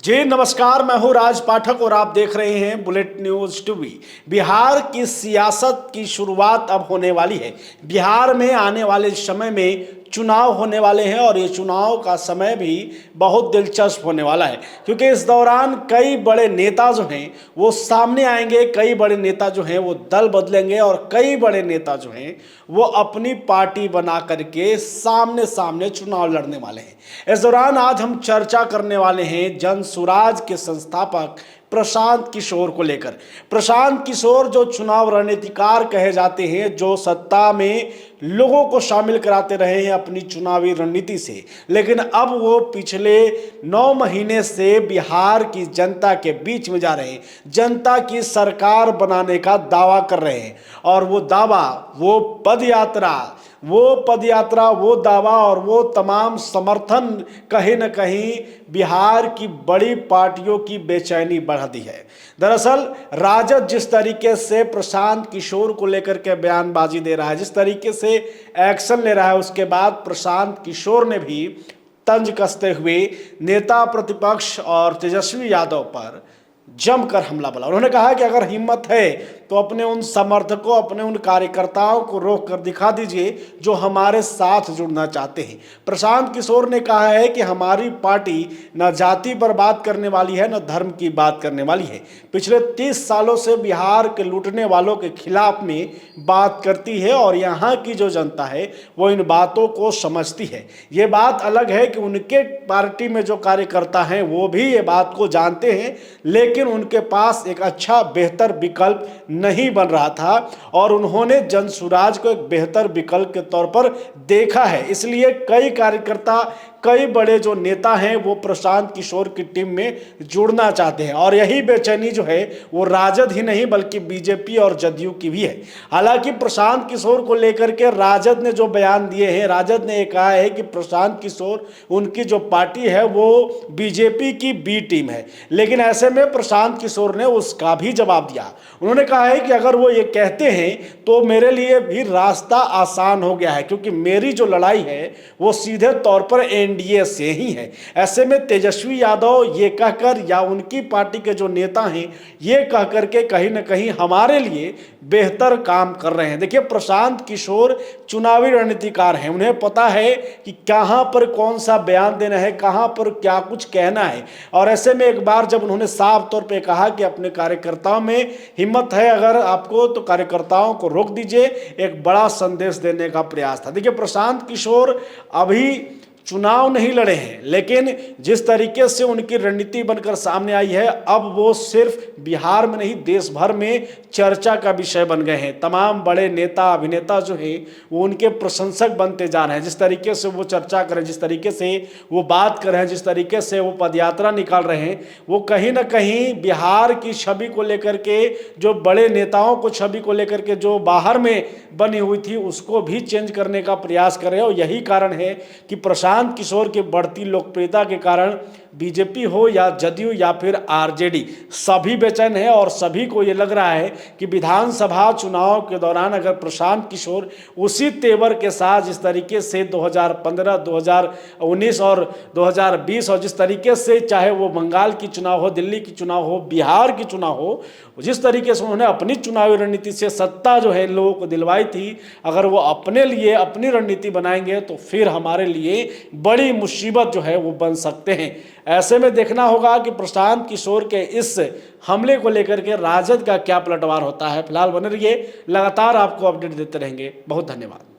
जी नमस्कार, मैं हूं राज पाठक और आप देख रहे हैं बुलेट न्यूज टीवी। बिहार की सियासत की शुरुआत अब होने वाली है। बिहार में आने वाले समय में चुनाव होने वाले हैं और ये चुनाव का समय भी बहुत दिलचस्प होने वाला है, क्योंकि इस दौरान कई बड़े नेता जो हैं वो सामने आएंगे, कई बड़े नेता जो हैं वो दल बदलेंगे और कई बड़े नेता जो हैं वो अपनी पार्टी बना करके सामने सामने चुनाव लड़ने वाले हैं। इस दौरान आज हम चर्चा करने वाले हैं जनसुराज के संस्थापक प्रशांत किशोर को लेकर। प्रशांत किशोर जो चुनाव रणनीतिकार कहे जाते हैं, जो सत्ता में लोगों को शामिल कराते रहे हैं अपनी चुनावी रणनीति से, लेकिन अब वो पिछले 9 महीने से बिहार की जनता के बीच में जा रहे हैं, जनता की सरकार बनाने का दावा कर रहे हैं। और वो दावा, वो पदयात्रा, वो दावा और वो तमाम समर्थन कहीं न कहीं बिहार की बड़ी पार्टियों की बेचैनी बढ़ा दी है। दरअसल राजद जिस तरीके से प्रशांत किशोर को लेकर के बयानबाजी दे रहा है, जिस तरीके से एक्शन ले रहा है, उसके बाद प्रशांत किशोर ने भी तंज कसते हुए नेता प्रतिपक्ष और तेजस्वी यादव पर जमकर हमला बोला। उन्होंने कहा कि अगर हिम्मत है तो अपने उन समर्थकों, अपने उन कार्यकर्ताओं को रोक कर दिखा दीजिए जो हमारे साथ जुड़ना चाहते हैं। प्रशांत किशोर ने कहा है कि हमारी पार्टी न जाति पर बात करने वाली है, न धर्म की बात करने वाली है। पिछले 30 सालों से बिहार के लूटने वालों के खिलाफ में बात करती है और यहाँ की जो जनता है वो इन बातों को समझती है। ये बात अलग है कि उनके पार्टी में जो कार्यकर्ता हैं वो भी ये बात को जानते हैं, लेकिन उनके पास एक अच्छा बेहतर विकल्प नहीं बन रहा था और उन्होंने जनसुराज को एक बेहतर विकल्प के तौर पर देखा है। इसलिए कई कार्यकर्ता, कई बड़े जो नेता हैं वो प्रशांत किशोर की टीम में जुड़ना चाहते हैं और यही बेचैनी जो है वो राजद ही नहीं बल्कि बीजेपी और जदयू की भी है। हालांकि प्रशांत किशोर को लेकर के राजद ने जो बयान दिए हैं, राजद ने कहा है कि प्रशांत किशोर, उनकी जो पार्टी है वो बीजेपी की बी टीम है, लेकिन ऐसे में प्रशांत किशोर ने उसका भी जवाब दिया। उन्होंने कहा है कि अगर वो ये कहते हैं तो मेरे लिए भी रास्ता आसान हो गया है, क्योंकि मेरी जो लड़ाई है वो सीधे तौर पर एनडीए से ही है। ऐसे में तेजस्वी यादव ये कहकर, या उनकी पार्टी के जो नेता हैं ये कहकर के कहीं ना कहीं हमारे लिए बेहतर काम कर रहे हैं। देखिए, प्रशांत किशोर चुनावी रणनीतिकार हैं, उन्हें पता है कि कहां पर कौन सा बयान देना है, कहां पर क्या कुछ कहना है। और ऐसे में एक बार जब उन्होंने साफ तौर पे कहा कि अपने कार्यकर्ताओं में हिम्मत है अगर आपको तो कार्यकर्ताओं को रोक दीजिए, एक बड़ा संदेश देने का प्रयास था। देखिए, प्रशांत किशोर अभी चुनाव नहीं लड़े हैं, लेकिन जिस तरीके से उनकी रणनीति बनकर सामने आई है, अब वो सिर्फ बिहार में नहीं देश भर में चर्चा का विषय बन गए हैं। तमाम बड़े नेता, अभिनेता जो हैं वो उनके प्रशंसक बनते जा रहे हैं। जिस तरीके से वो चर्चा कर रहे हैं, जिस तरीके से वो बात कर रहे हैं, जिस तरीके से वो पदयात्रा निकाल रहे हैं, वो कहीं ना कहीं बिहार की छवि को लेकर के, जो बड़े नेताओं को छवि को लेकर के जो बाहर में बनी हुई थी उसको भी चेंज करने का प्रयास कर रहे हैं। और यही कारण है कि प्रशांत किशोर की बढ़ती लोकप्रियता के कारण बीजेपी हो या जदयू या फिर आरजेडी, सभी बेचैन है और सभी को ये लग रहा है कि विधानसभा चुनाव के दौरान अगर प्रशांत किशोर उसी तेवर के साथ, जिस तरीके से 2015, 2019 और 2020 और जिस तरीके से चाहे वो बंगाल की चुनाव हो, दिल्ली की चुनाव हो, बिहार की चुनाव हो, जिस तरीके से उन्होंने अपनी चुनावी रणनीति से सत्ता जो है लोगों को दिलवाई थी, अगर वो अपने लिए अपनी रणनीति बनाएंगे तो फिर हमारे लिए बड़ी मुसीबत जो है वो बन सकते हैं। ऐसे में देखना होगा कि प्रशांत किशोर के इस हमले को लेकर के राजद का क्या पलटवार होता है। फिलहाल बने रहिए, लगातार आपको अपडेट देते रहेंगे। बहुत धन्यवाद।